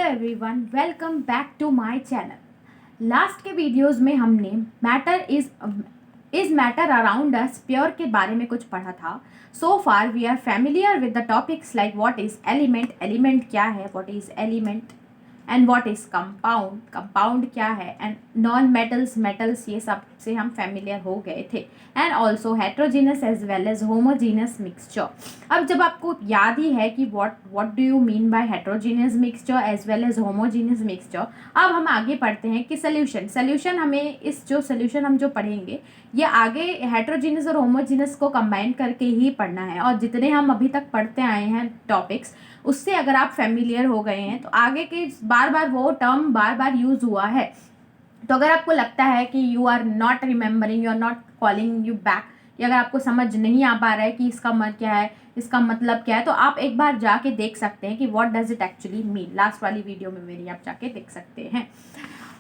Hello everyone, welcome back to my channel. Last के videos में हमने मैटर अराउंड अस प्योर के बारे में कुछ पढ़ा था। So far we are familiar with the topics like what is element, element क्या है, what is element and what is compound, compound क्या है, एंड नॉन मेटल्स, मेटल्स, ये सब से हम फैमिलियर हो गए थे। And also heterogeneous as well as homogeneous mixture. अब जब आपको याद ही है कि what do you mean by heterogeneous mixture as well as homogeneous mixture, अब हम आगे पढ़ते हैं कि सोल्यूशन हमें इस जो सोल्यूशन हम जो पढ़ेंगे ये आगे हेट्रोजीनियस और होमोजीनियस को कंबाइन करके ही पढ़ना है। और जितने हम अभी तक पढ़ते आए हैं टॉपिक्स, उससे अगर आप फेमिलियर हो गए हैं तो आगे के बार बार वो टर्म बार बार यूज हुआ है। तो अगर आपको लगता है कि you are not remembering, you are not calling you back, या अगर आपको समझ नहीं आ पा रहा है कि इसका मतलब क्या है, इसका मतलब क्या है, तो आप एक बार जाके देख सकते हैं कि what does it actually mean. Last वाली वीडियो में मेरी आप जाके देख सकते हैं।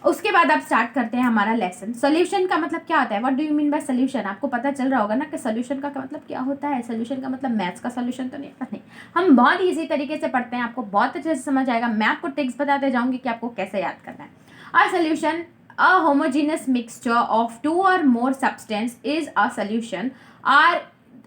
उसके बाद आप स्टार्ट करते हैं हमारा लेसन। सोल्यूशन का मतलब क्या होता है, what do you mean bye solution. आपको पता चल रहा होगा ना कि सोल्यूशन का मतलब क्या होता है। सोल्यूशन का मतलब मैथ्स का सोल्यूशन तो नहीं। हम बहुत ईजी तरीके से पढ़ते हैं, आपको बहुत अच्छे से समझ आएगा। मैं आपको ट्रिक्स बताते जाऊंगी कि आपको कैसे याद करना है। और solution, a homogeneous mixture of two or more substance is a solution. Our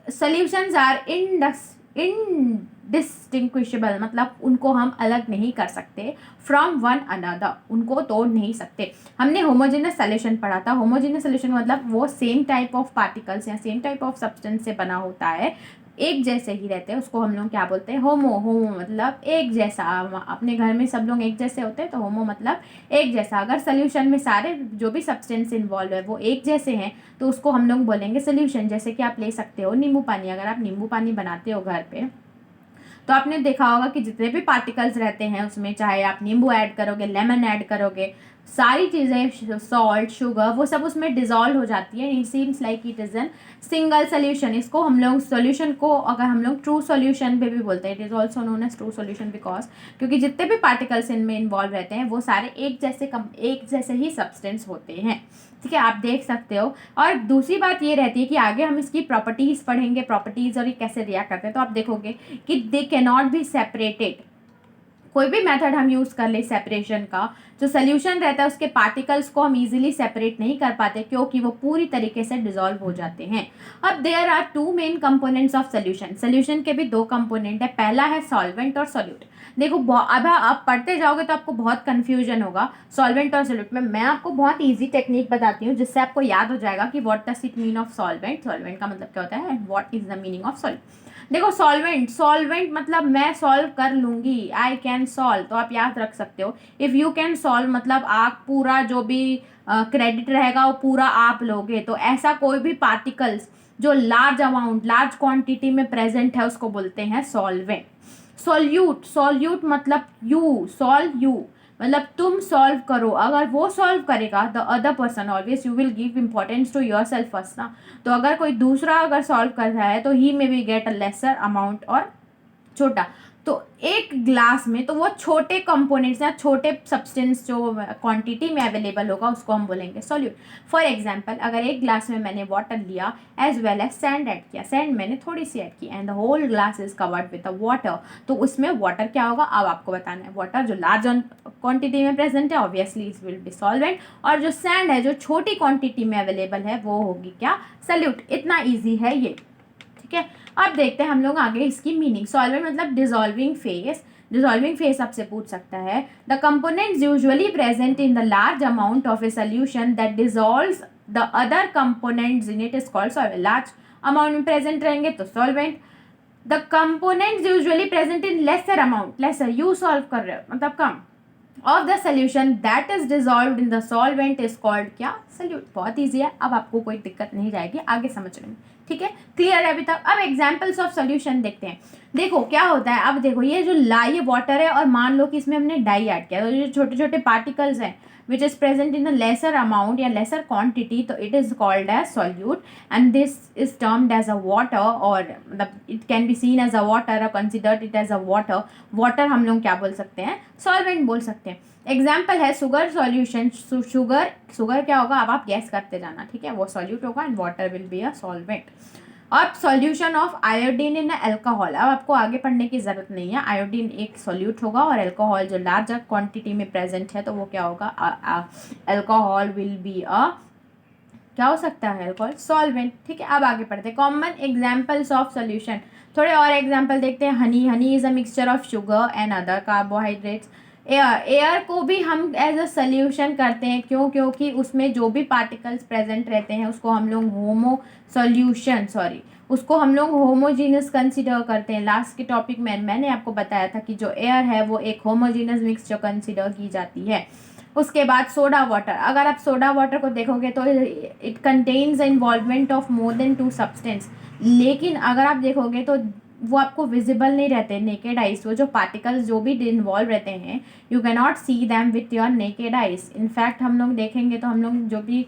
solutions are indistinguishable, मतलब उनको हम अलग नहीं कर सकते फ्रॉम वन अनदर, उनको तोड़ नहीं सकते। हमने होमोजेनियस सोल्यूशन पढ़ा था। होमोजेनियस सोल्यूशन मतलब वो सेम टाइप ऑफ पार्टिकल्स या सेम टाइप ऑफ सब्सटेंस से बना होता है, एक जैसे ही रहते हैं, उसको हम लोग क्या बोलते हैं, होमो मतलब एक जैसा। अपने घर में सब लोग एक जैसे होते हैं तो होमो मतलब एक जैसा। अगर सोल्यूशन में सारे जो भी सब्सटेंस इन्वॉल्व है वो एक जैसे हैं तो उसको हम लोग बोलेंगे सोल्यूशन। जैसे कि आप ले सकते हो नींबू पानी। अगर आप नींबू पानी बनाते हो घर पे तो आपने देखा होगा कि जितने भी पार्टिकल्स रहते हैं उसमें, चाहे आप नींबू ऐड करोगे, लेमन ऐड करोगे, सारी चीज़ें, सॉल्ट, शुगर, वो सब उसमें डिजॉल्व हो जाती है। It seems like it is an single solution. इसको हम लोग सोल्यूशन को अगर हम लोग ट्रू सोल्यूशन पे भी बोलते हैं, it is also known as true solution because क्योंकि जितने भी पार्टिकल्स इनमें इन्वॉल्व रहते हैं वो सारे एक जैसे ही सब्सटेंस होते हैं। ठीक है, आप देख सकते हो। और दूसरी बात ये रहती है कि आगे हम इसकी प्रॉपर्टीज़ पढ़ेंगे, प्रॉपर्टीज़ और ये कैसे रिएक्ट करते हैं, तो आप देखोगे कि दे कैन नॉट बी सेपरेटेड। कोई भी मेथड हम यूज़ कर ले सेपरेशन का, जो सोल्यूशन रहता है उसके पार्टिकल्स को हम इजीली सेपरेट नहीं कर पाते क्योंकि वो पूरी तरीके से डिसॉल्व हो जाते हैं। अब there are two main components of solution. Solution के भी दो कंपोनेंट है, पहला है सॉल्वेंट और सोल्यूट। देखो अब आप पढ़ते जाओगे तो आपको बहुत कंफ्यूजन होगा सॉल्वेंट और सोल्यूट में। मैं आपको बहुत ईजी टेक्निक बताती हूँ जिससे आपको याद हो जाएगा कि what does it mean of solvent, solvent का मतलब क्या होता है and what is the meaning of solute. देखो सॉल्वेंट मतलब मैं सॉल्व कर लूंगी, आई कैन सॉल्व, तो आप याद रख सकते हो। इफ़ यू कैन सॉल्व मतलब आप पूरा जो भी क्रेडिट रहेगा वो पूरा आप लोगे। तो ऐसा कोई भी पार्टिकल्स जो लार्ज क्वांटिटी में प्रेजेंट है उसको बोलते हैं सॉल्वेंट। सॉल्यूट मतलब यू मतलब तुम सॉल्व करो। अगर वो सॉल्व करेगा the other person, always you will give importance to yourself first ना। तो अगर कोई दूसरा अगर सॉल्व कर रहा है तो he may be get a lesser amount और छोटा। तो एक ग्लास में तो वो छोटे कंपोनेंट्स या छोटे सब्सटेंस जो क्वांटिटी में अवेलेबल होगा उसको हम बोलेंगे सॉल्यूट। फॉर एग्जांपल, अगर एक ग्लास में मैंने वाटर लिया as well as sand add किया, सैंड मैंने थोड़ी सी ऐड की and the whole glass is covered with the water, तो उसमें वाटर क्या होगा अब आपको बताना है। वाटर जो लार्ज क्वांटिटी में प्रेजेंट है obviously it will be solvent, और जो सैंड है जो छोटी क्वांटिटी में अवेलेबल है वो होगी क्या, सॉल्यूट। इतना ईजी है ये। ठीक है, अब देखते हैं हम लोग आगे इसकी मीनिंग। सॉल्वेंट मतलब डिसॉल्विंग फेस। डिसॉल्विंग फेस आपसे पूछ सकता है the components usually present in the large amount of a solution that dissolves the other components in it is called solvent. Large amount में प्रेजेंट रहेंगे तो solvent. The components usually present in lesser amount, lesser you solve कर रहे हो मतलब कम, of the solution that is dissolved in the solvent is called क्या, solute. बहुत ईजी है, अब आपको कोई दिक्कत नहीं जाएगी आगे समझने में। ठीक है, क्लियर है अभी तक। अब एग्जांपल्स ऑफ सोल्यूशन देखते हैं। देखो क्या होता है, अब देखो ये जो ये वाटर है और मान लो कि इसमें हमने डाई ऐड किया, तो जो छोटे छोटे पार्टिकल्स हैं which is present in the lesser amount या lesser quantity, तो it is called as solute and this is termed as a water, और मतलब it can be seen as a water or considered it as a water. water हम लोग क्या बोल सकते हैं, solvent बोल सकते हैं। एग्जाम्पल है सुगर सॉल्यूशन। शुगर क्या होगा अब आप गैस करते जाना, ठीक है, वो सॉल्यूट होगा and water will be a solvent. अब solution of iodine in alcohol, अब आपको आगे पढ़ने की ज़रूरत नहीं है। आयोडीन एक सॉल्यूट होगा और अल्कोहल जो लार्जर क्वांटिटी में प्रेजेंट है तो वो क्या होगा, अल्कोहल विल बी अ, क्या हो सकता है, अल्कोहल सॉल्वेंट। ठीक है, अब आगे पढ़ते हैं कॉमन एग्जाम्पल्स ऑफ सोल्यूशन। थोड़े और एग्जाम्पल देखते हैं। Honey, Honey is a mixture of sugar and other carbohydrates. Air, air को भी हम एज अ सोल्यूशन करते हैं, क्यों, क्योंकि उसमें जो भी पार्टिकल्स प्रेजेंट रहते हैं उसको हम लोग उसको हम लोग होमोजीनस कंसिडर करते हैं। लास्ट के टॉपिक में मैंने आपको बताया था कि जो एयर है वो एक होमोजीनस मिक्सचर कंसिडर की जाती है। उसके बाद सोडा वाटर, अगर आप सोडा वाटर को देखोगे तो it contains involvement of more than 2 substance, लेकिन अगर आप देखोगे तो वो आपको विजिबल नहीं रहते नेकेड आइज। वो जो पार्टिकल्स जो भी इन्वॉल्व रहते हैं you can not see them with your naked eyes. In fact हम लोग देखेंगे तो हम लोग जो भी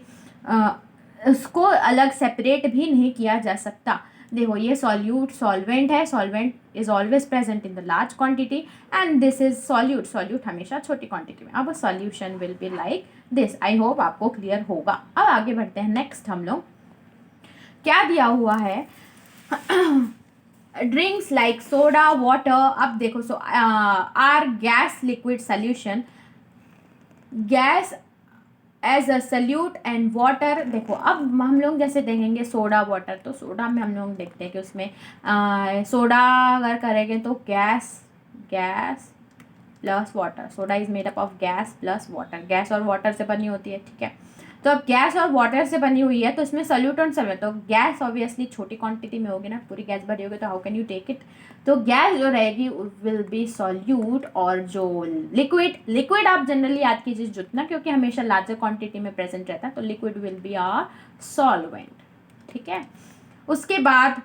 उसको अलग सेपरेट भी नहीं किया जा सकता। देखो ये सॉल्यूट सॉल्वेंट है, solvent is always present in the large quantity and this is solute, solute हमेशा छोटी क्वांटिटी में। अब solution will be like this. I hope आपको क्लियर होगा। अब आगे बढ़ते हैं। नेक्स्ट हम लोग क्या दिया हुआ है, ड्रिंक्स लाइक सोडा वाटर। अब देखो आर gas liquid solution, gas as a solute and water. देखो अब हम लोग जैसे देखेंगे सोडा वाटर, तो सोडा में हम लोग देखते हैं कि उसमें सोडा अगर करेंगे तो gas plus water, soda is made up of gas plus water, gas और वाटर से बनी होती है। ठीक है, तो अब गैस और वाटर से बनी हुई है तो इसमें सल्यूट और सल्वेंट, तो गैस ऑब्वियसली छोटी क्वांटिटी में होगी ना, पूरी गैस भरी होगी तो how can you take it, तो गैस जो रहेगी विल बी सॉल्यूट। और जो लिक्विड आप जनरली याद कीजिए जितना, क्योंकि हमेशा लार्जर क्वांटिटी में प्रेजेंट रहता है, तो liquid will be a solvent. ठीक है, उसके बाद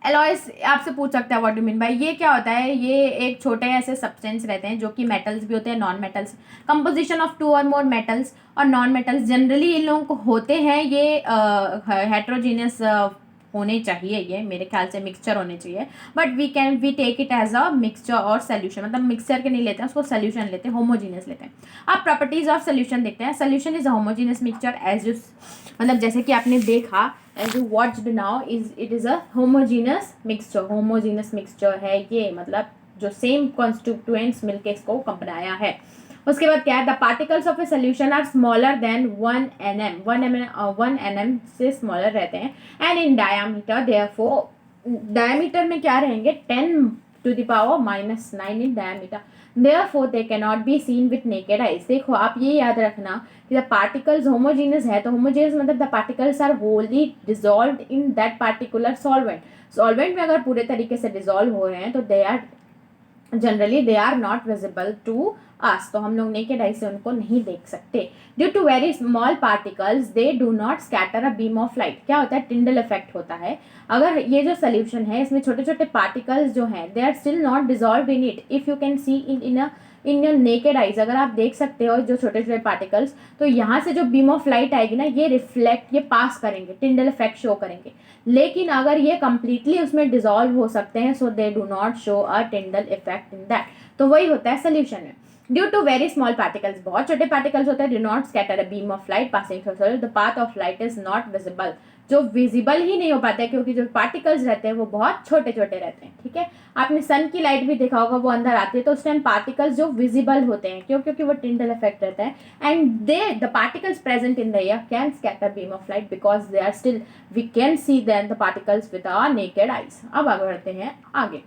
एलॉयस आपसे पूछ सकता है व्हाट डू मीन बाय, ये क्या होता है, ये एक छोटे ऐसे सब्सटेंस रहते हैं जो कि मेटल्स भी होते हैं नॉन मेटल्स, कंपोजिशन ऑफ 2 और मोर मेटल्स और नॉन मेटल्स। जनरली इन लोगों को होते हैं ये हेट्रोजीनियस होने चाहिए, ये मेरे ख्याल से मिक्सचर होने चाहिए, but we take it as a mixture और सोल्यूशन, मतलब मिक्सचर के नहीं लेते हैं उसको, सोल्यूशन लेते हैं, होमोजीनियस लेते हैं। अब प्रॉपर्टीज ऑफ सोल्यूशन देखते हैं। Solution is a homogeneous mixture as you, मतलब जैसे कि आपने देखा as you watched now it is a homogeneous mixture है ये, मतलब जो सेम constituents मिलके इसको बनाया है। उसके बाद क्या है, the particles of a solution are smaller than 1 nm से स्मॉलर रहते हैं and in diameter therefore diameter में क्या रहेंगे 10⁻⁻⁹ in diameter, therefore they cannot be seen with naked eyes। देखो आप ये याद रखना कि द पार्टिकल्स होमोजीनियस है, तो होमोजीनियस मतलब the particles are wholly dissolved in that particular solvent. Solvent में अगर पूरे तरीके से डिजॉल्व हो रहे हैं तो they are not visible to us, तो हम लोग नेकेड आई से उनको नहीं देख सकते। Due to very small particles they do not scatter a beam of light. क्या होता है, टिंडल इफेक्ट होता है। अगर ये जो सोल्यूशन है इसमें छोटे छोटे पार्टिकल्स जो हैं they are still not dissolve in it, if you can see in your naked eyes, अगर आप देख सकते हो जो छोटे छोटे पार्टिकल्स, तो यहाँ से जो बीम ऑफ लाइट आएगी ना ये रिफ्लेक्ट, ये पास करेंगे, टिंडल इफेक्ट शो करेंगे। लेकिन अगर ये कंप्लीटली उसमें डिजॉल्व हो सकते हैं so they do not show a Tyndall effect in that, तो वही होता है सोल्यूशन में। Due to very small particles, बहुत छोटे पार्टिकल्स होते हैं, do not scatter a beam of light passing through solid, the path of light is not visible, जो विजिबल ही नहीं हो पाता है क्योंकि जो पार्टिकल्स रहते हैं वो बहुत छोटे छोटे रहते हैं। ठीक है, आपने सन की लाइट भी देखा होगा, वो अंदर आती है तो उस टाइम पार्टिकल्स जो विजिबल होते हैं, क्यों, क्योंकि वो टिंडल इफेक्ट रहता है and the particles present in the air can scatter beam of light because they are still we can see then the particles with our naked eyes. अब आगे बढ़ते हैं आगे।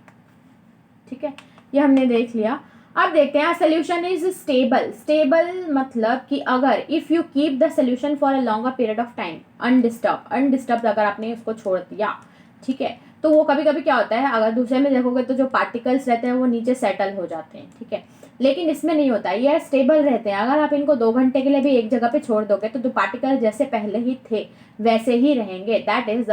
ठीक है, ये हमने देख लिया। अब देखते हैं सोल्यूशन इज स्टेबल मतलब कि अगर if you keep the solution for a longer period of time undisturbed अगर आपने उसको छोड़ दिया, ठीक है, तो वो कभी कभी क्या होता है, अगर दूसरे में देखोगे तो जो पार्टिकल्स रहते हैं वो नीचे सेटल हो जाते हैं। ठीक है, लेकिन इसमें नहीं होता, ये स्टेबल रहते हैं। अगर आप इनको 2 घंटे के लिए भी एक जगह पे छोड़ दोगे तो जो पार्टिकल जैसे पहले ही थे वैसे ही रहेंगे। That is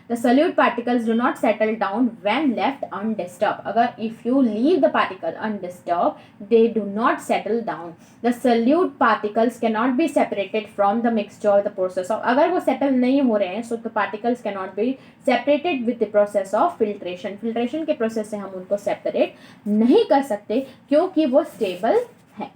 the solute particles do not settle down when left undisturbed। अगर if you leave the particle undisturbed they do not settle down। the solute particles cannot be separated from the mixture or the process of, अगर वो settle नहीं हो रहे हैं so the particles cannot be separated with the process of filtration के process से हम उनको separate नहीं कर सकते क्योंकि वो stable है।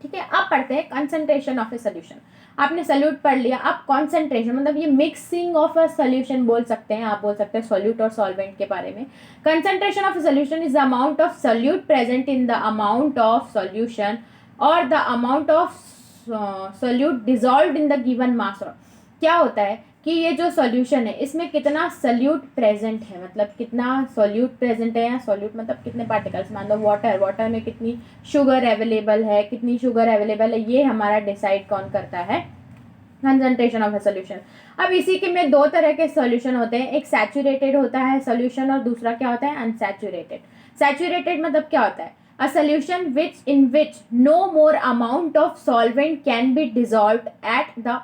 ठीक है, अब पढ़ते हैं कंसंट्रेशन ऑफ ए सोल्यूशन। आपने सॉल्यूट पढ़ लिया, अब कॉन्सेंट्रेशन मतलब ये मिक्सिंग ऑफ अ सोल्यूशन बोल सकते हैं, आप बोल सकते हैं सॉल्यूट और सॉल्वेंट के बारे में। Concentration of a solution is the amount of solute present in the amount of solution और the amount of solute dissolved in the given mass. और क्या होता है कि ये जो सॉल्यूशन है इसमें कितना सोल्यूट प्रेजेंट है, मतलब कितना सोल्यूट प्रेजेंट है, या सोल्यूट मतलब कितने पार्टिकल्स, मान लो वाटर में कितनी शुगर अवेलेबल है, कितनी शुगर अवेलेबल है, ये हमारा डिसाइड कौन करता है, कंसंट्रेशन ऑफ ए सोल्यूशन। अब इसी के में दो तरह के सोल्यूशन होते हैं, एक सैचुरेटेड होता है सोल्यूशन और दूसरा क्या होता है, अनसैचुरेटेड। सैचुरेटेड मतलब क्या होता है, a solution in which no more amount of solvent can be dissolved at the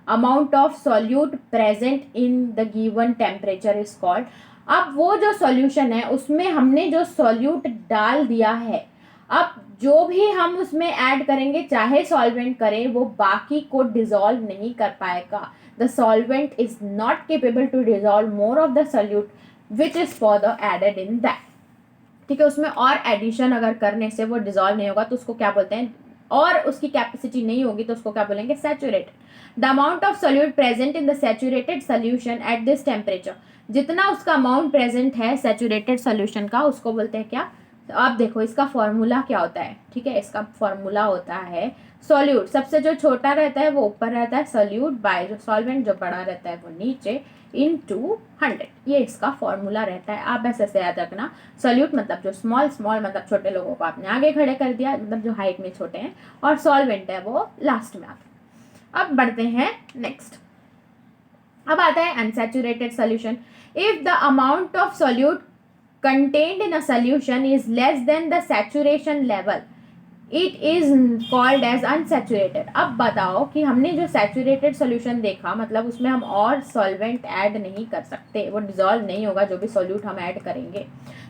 amount of solute present in the given temperature is called। अब वो जो सॉल्यूशन है उसमें हमने जो सॉल्यूट डाल दिया है, अब जो भी हम उसमें ऐड करेंगे चाहे सॉल्वेंट करें वो बाकी को डिसॉल्व नहीं कर पाएगा। The solvent is not capable to dissolve more of the solute which is for the added in that. ठीक है, उसमें और एडिशन अगर करने से वो डिसॉल्व नहीं होगा तो उसको क्या बोलते हैं, और उसकी कैपेसिटी नहीं होगी तो उसको क्या बोलेंगे, saturated. The amount of solute present in the saturated solution at this temperature, जितना उसका अमाउंट प्रेजेंट है सैचुरेटेड सोल्यूशन का उसको बोलते हैं क्या। तो आप देखो इसका फॉर्मूला क्या होता है, ठीक है, इसका फॉर्मूला होता है सोल्यूट सबसे जो छोटा रहता है वो ऊपर रहता है, सोल्यूट बाय जो सॉल्वेंट जो बड़ा रहता है वो नीचे, इनटू 100, ये इसका फॉर्मूला रहता है। आप ऐसे से याद रखना, सोल्यूट मतलब जो स्मॉल मतलब छोटे लोगों को आपने आगे खड़े कर दिया, मतलब जो हाइट में छोटे हैं, और सॉल्वेंट है वो लास्ट में आता है। अब बढ़ते हैं नेक्स्ट, अब आता है unsaturated solution. If the amount of solute contained in a solution is less than the saturation level, it is called as unsaturated। अब बताओ कि हमने जो सैचुरेटेड सोल्यूशन देखा मतलब उसमें हम और सॉल्वेंट ऐड नहीं कर सकते, वो डिसॉल्व नहीं होगा जो भी सोल्यूट हम ऐड करेंगे,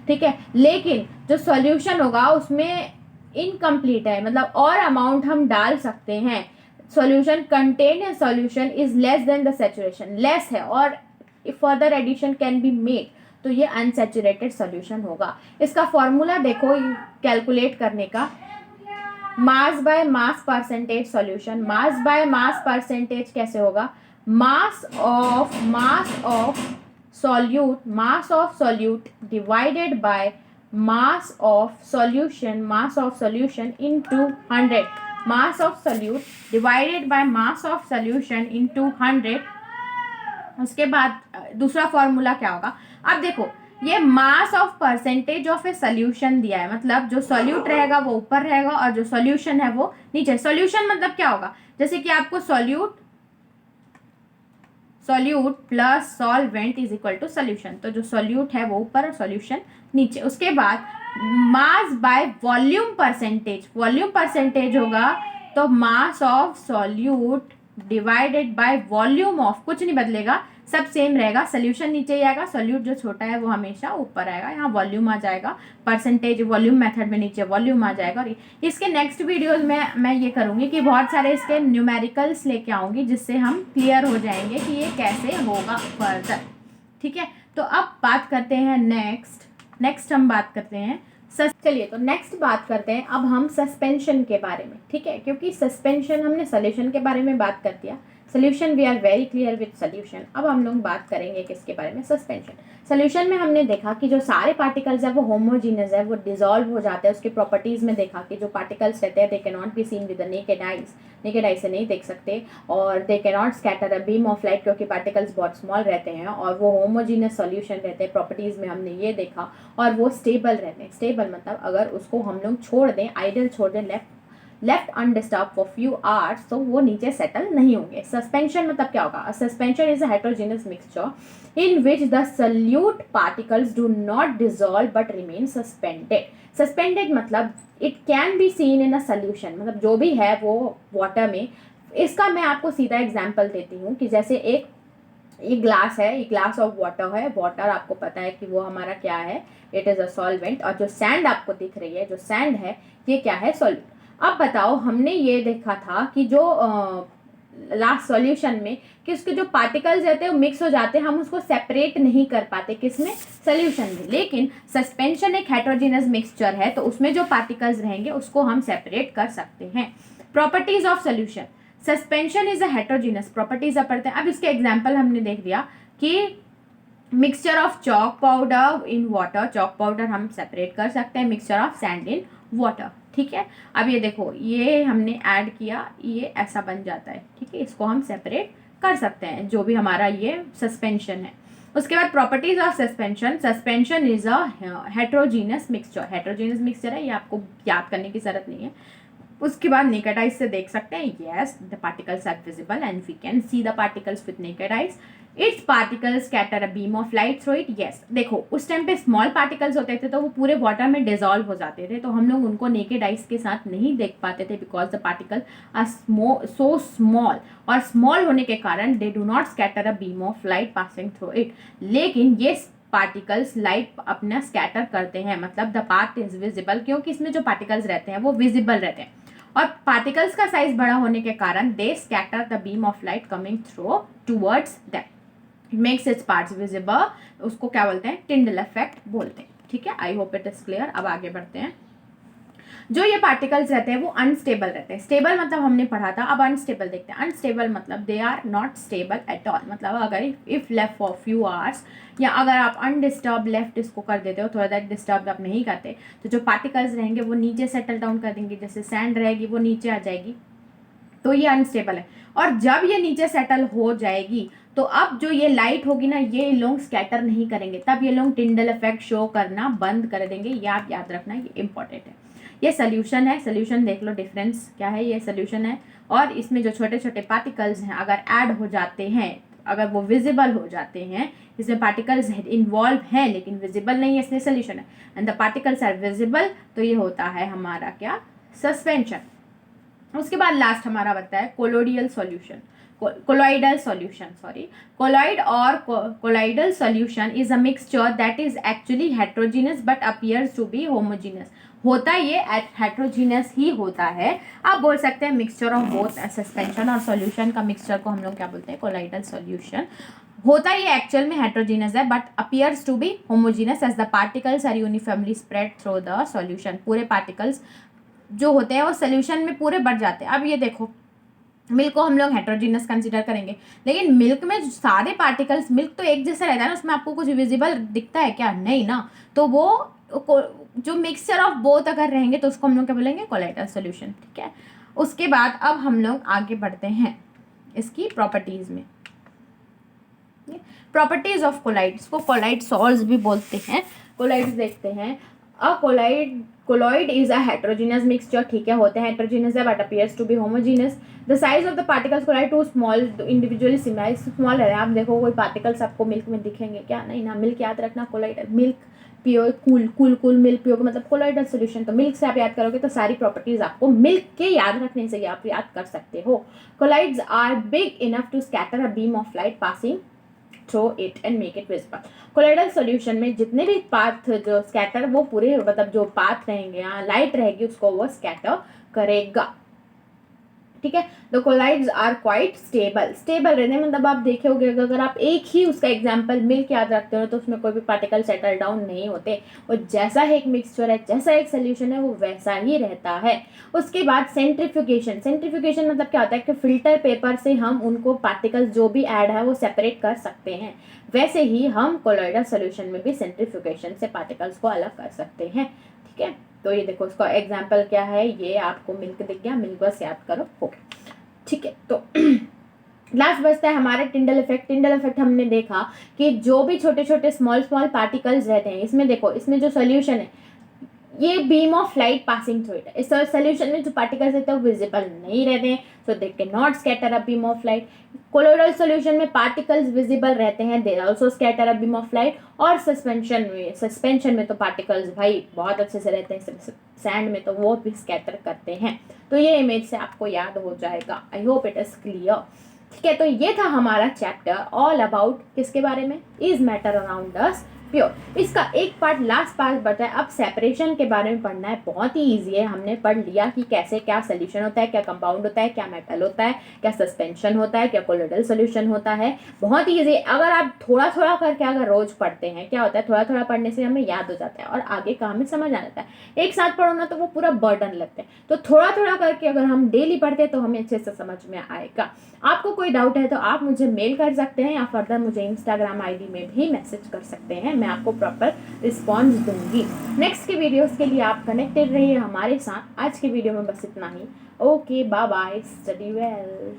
ठीक है, लेकिन जो सॉल्यूशन होगा उसमें इनकम्प्लीट है, मतलब और अमाउंट हम डाल सकते हैं। Solution contain in solution is less than the saturation, less है और further addition can be made, तो ये अनसैचुरेटेड सॉल्यूशन होगा। इसका फॉर्मूला देखो कैलकुलेट करने का, mass by mass percentage solution. Mass by mass percentage कैसे होगा, mass of solute divided by mass of solution into 100, mass of solute divided by mass of solution into 100। उसके बाद दूसरा फॉर्मूला क्या होगा, अब देखो ये mass of percentage of a solution दिया है, मतलब जो सोल्यूट रहेगा वो ऊपर रहेगा और जो सोल्यूशन है वो नीचे। सोल्यूशन मतलब क्या होगा, जैसे कि आपको solute plus solvent is equal to solution, तो जो सोल्यूट है वो ऊपर और सोल्यूशन नीचे। उसके बाद मास बाय वॉल्यूम परसेंटेज होगा, तो mass of solute divided by volume of, कुछ नहीं बदलेगा, सब सेम रहेगा, सोल्यूशन नीचे ही आएगा, सोल्यूट जो छोटा है वो हमेशा ऊपर आएगा, यहाँ वॉल्यूम आ जाएगा, परसेंटेज वॉल्यूम मेथड में नीचे वॉल्यूम आ जाएगा। और इसके नेक्स्ट वीडियोज में मैं ये करूँगी कि बहुत सारे इसके न्यूमेरिकल्स लेके आऊँगी जिससे हम क्लियर हो जाएंगे कि ये कैसे होगा फर्दर, ठीक है। तो अब बात करते हैं नेक्स्ट हम बात करते हैं चलिए तो नेक्स्ट बात करते हैं अब हम सस्पेंशन के बारे में, ठीक है, क्योंकि सस्पेंशन हमने सोल्यूशन के बारे में बात कर दिया, solution we are very clear with solution. अब हम लोग बात करेंगे किसके बारे में, सस्पेंशन। सोल्यूशन में हमने देखा कि जो सारे पार्टिकल्स है वो होमोजीनियस है, वो डिसॉल्व हो जाते हैं। उसकी प्रॉपर्टीज़ में देखा कि जो पार्टिकल्स रहते हैं दे can not be seen with the naked eye से नहीं देख सकते, और दे can not scatter a beam of light क्योंकि पार्टिकल्स बहुत स्मॉल रहते हैं, और वो होमोजीनियस सोल्यूशन रहते हैं, प्रॉपर्टीज़ में हमने ये देखा, और वो स्टेबल रहते हैं। स्टेबल मतलब अगर उसको हम लोग छोड़ दें, आइडल छोड़ दें, left undisturbed for few hours, तो वो नीचे सेटल नहीं होंगे। सस्पेंशन मतलब क्या होगा, suspension is a heterogeneous mixture in which the solute particles do not dissolve but remain suspended मतलब it can be seen in a solution, मतलब जो भी है वो वाटर में। इसका मैं आपको सीधा एग्जाम्पल देती हूँ कि जैसे एक ग्लास है, एक ग्लास ऑफ वाटर है, वाटर आपको पता है कि वो हमारा क्या है, इट इज़ अ सॉल्वेंट, और जो सैंड आपको दिख रही है, जो सैंड है ये क्या है, सॉल्यूट। अब बताओ हमने ये देखा था कि जो लास्ट सॉल्यूशन में कि उसके जो पार्टिकल्स रहते हैं वो मिक्स हो जाते हैं, हम उसको सेपरेट नहीं कर पाते, किसमें, सॉल्यूशन में। लेकिन सस्पेंशन एक हेटेरोजेनस मिक्सचर है, तो उसमें जो पार्टिकल्स रहेंगे उसको हम सेपरेट कर सकते हैं। Properties of solution, suspension is a heterogeneous, properties अब पढ़ते हैं। अब इसके एग्जाम्पल हमने देख लिया कि mixture of chalk powder in water, chalk powder हम सेपरेट कर सकते हैं, mixture of sand in water, ठीक है। अब ये देखो, ये हमने ऐड किया, ये ऐसा बन जाता है, ठीक है, इसको हम सेपरेट कर सकते हैं, जो भी हमारा ये सस्पेंशन है। उसके बाद properties of suspension, suspension is a heterogeneous mixture, heterogeneous mixture है, ये आपको याद करने की जरूरत नहीं है। उसके बाद नेकेड आइज से देख सकते हैं, yes the particles are visible and we can see the particles with naked eyes. Its particles scatter a beam of light through it, yes. देखो उस टाइम पे स्मॉल पार्टिकल्स होते थे तो वो पूरे वाटर में डिजॉल्व हो जाते थे, तो हम लोग उनको नेकेड आइज के साथ नहीं देख पाते थे, because the particle are so small, और स्मॉल होने के कारण they do not scatter a beam of light passing through it. लेकिन ये पार्टिकल्स लाइट अपना स्कैटर करते हैं, मतलब द पाथ इज विजिबल, क्योंकि इसमें जो पार्टिकल्स रहते हैं वो विजिबल रहते हैं, और पार्टिकल्स का साइज बड़ा होने के कारण they scatter the beam of light coming through towards that, makes its parts visible, उसको क्या बोलते हैं, टिंडल इफेक्ट बोलते हैं, ठीक है। I hope it is clear. अब आगे बढ़ते हैं। जो ये पार्टिकल्स रहते हैं वो अनस्टेबल रहते हैं, स्टेबल मतलब हमने पढ़ा था, अब अनस्टेबल देखते हैं। अनस्टेबल मतलब they are not stable at all, मतलब अगर if left for few hours, या अगर आप अनडिस्टर्ब लेफ्ट इसको कर देते हो, थोड़ा देर डिस्टर्ब आप नहीं करते, तो जो पार्टिकल्स रहेंगे वो नीचे सेटल डाउन कर देंगे, जैसे सैंड रहेगी वो नीचे आ जाएगी, तो ये अनस्टेबल है। और जब ये नीचे सेटल हो जाएगी तो अब जो ये लाइट होगी ना, ये लोग स्कैटर नहीं करेंगे, तब ये लोग टिंडल इफेक्ट शो करना बंद कर देंगे, ये आप याद रखना, ये इंपॉर्टेंट है। ये सोल्यूशन है, सोल्यूशन देख लो डिफरेंस क्या है, ये सोल्यूशन है, और इसमें जो छोटे छोटे पार्टिकल्स हैं अगर ऐड हो जाते हैं, अगर वो विजिबल हो जाते हैं, इसमें पार्टिकल्स इन्वॉल्व हैं लेकिन विजिबल नहीं है, इसलिए सोल्यूशन है। And the particles are visible, तो ये होता है हमारा क्या, सस्पेंशन। उसके बाद लास्ट हमारा बनता है colloidal solution, colloidal solution, sorry, colloid or colloidal solution is a mixture that is actually heterogeneous but appears to be homogeneous, होता ये हेट्रोजीनियस ही होता है। आप बोल सकते हैं मिक्सचर ऑफ बोथ सस्पेंशन और सॉल्यूशन का मिक्सचर को हम लोग क्या बोलते हैं, कोलाइडल सॉल्यूशन। होता ये एक्चुअल में हेट्रोजीनियस है but appears to be homogeneous as the particles are uniformly spread through the solution, पूरे पार्टिकल्स जो होते हैं वो सोल्यूशन में पूरे बढ़ जाते हैं। अब ये देखो, मिल्क को हम लोग हेट्रोजीनियस कंसीडर करेंगे, लेकिन मिल्क में सारे पार्टिकल्स, मिल्क तो एक जैसा रहता है ना, उसमें आपको कुछ विजिबल दिखता है क्या, नहीं ना, तो वो जो मिक्सचर ऑफ बोथ अगर रहेंगे तो उसको हम लोग क्या बोलेंगे, कोलाइडल सॉल्यूशन, ठीक है। उसके बाद अब हम लोग आगे बढ़ते हैं इसकी प्रॉपर्टीज में। प्रॉपर्टीज ऑफ कोलाइड्स को कोलाइड सॉल्ट्स भी बोलते हैं। कोलाइड्स देखते हैं, अ colloid is a heterogeneous mixture, ठीक है, होते हैं heterogeneous है but appears to be homogeneous. The size of the particles collide too small to individually similar, small है। आप देखो कोई पार्टिकल्स आपको मिल्क में दिखेंगे क्या, नहीं ना, मिल्क याद रखना कोलाइडल, मिल्क पियो, कूल मिल्क पियोगे मतलब कोलाइडल सॉल्यूशन, तो मिल्क से आप याद करोगे तो सारी प्रॉपर्टीज आपको मिल्क के याद रखने से आप याद कर सकते हो। Colloids are big enough to scatter a beam of light passing through it and make it visible. Colloidal solution में जितने भी पाथ जो स्कैटर, वो पूरे मतलब जो पाथ रहेंगे, लाइट रहेगी उसको वो स्कैटर करेगा, ठीक है। The colloids are quite stable, stable रहते हैं मतलब आप देखोगे अगर आप एक ही उसका एग्जांपल मिल्क याद रखते हो तो उसमें कोई भी पार्टिकल सेटल डाउन नहीं होते, और जैसा एक मिक्सचर है, जैसा एक सोल्यूशन है, वो वैसा ही रहता है। उसके बाद सेंट्रीफ्यूगेशन, सेंट्रीफ्यूगेशन मतलब क्या होता है कि फिल्टर पेपर से हम उनको पार्टिकल्स जो भी ऐड है वो सेपरेट कर सकते हैं, वैसे ही हम कोलाइडल सॉल्यूशन में भी सेंट्रीफ्यूगेशन से पार्टिकल्स को अलग कर सकते हैं, ठीक है। तो ये देखो उसका एग्जाम्पल क्या है, ये आपको मिल्क दिख गया, मिल्क बस याद करो, ओके, ठीक है। तो लास्ट बचता है हमारे टिंडल इफेक्ट। टिंडल इफेक्ट हमने देखा कि जो भी छोटे छोटे स्मॉल पार्टिकल्स रहते हैं, इसमें देखो, इसमें जो सोल्यूशन है ये beam of light passing through it, इस सोल्यूशन में जो पार्टिकल्स रहते हैं वो विजिबल नहीं रहते हैं, so they can not scatter a beam of light. Colloidal solution में पार्टिकल्स विजिबल रहते हैं, they also scatter a beam of light. और सस्पेंशन में तो पार्टिकल्स भाई बहुत अच्छे से रहते हैं, सैंड में तो वो भी स्कैटर करते हैं। तो ये इमेज से आपको याद हो जाएगा, I hope it is clear, ठीक है। तो ये था हमारा चैप्टर ऑल अबाउट किसके बारे में, is matter around us pure. इसका एक पार्ट लास्ट पार्ट बचा है, अब सेपरेशन के बारे में पढ़ना है। बहुत ही ईजी है, हमने पढ़ लिया कि कैसे क्या सोल्यूशन होता है, क्या कंपाउंड होता है, क्या मेटल होता है, क्या सस्पेंशन होता है, क्या कोलोइडल सोल्यूशन होता है। बहुत ही ईजी। अगर आप थोड़ा थोड़ा करके अगर रोज पढ़ते हैं, क्या होता है थोड़ा थोड़ा पढ़ने से हमें याद हो जाता है और आगे का हमें समझ आ जाता है। एक साथ पढ़ो ना तो वो पूरा बर्डन लगता है, तो थोड़ा थोड़ा करके अगर हम डेली पढ़ते हैं तो हमें अच्छे से समझ में आएगा। आपको कोई डाउट है तो आप मुझे मेल कर सकते हैं या फर्दर मुझे इंस्टाग्राम आईडी में भी मैसेज कर सकते हैं, मैं आपको प्रॉपर रिस्पॉन्स दूंगी। नेक्स्ट के वीडियोस के लिए आप कनेक्टेड रहिए हमारे साथ। आज के वीडियो में बस इतना ही। Okay, bye bye, study well.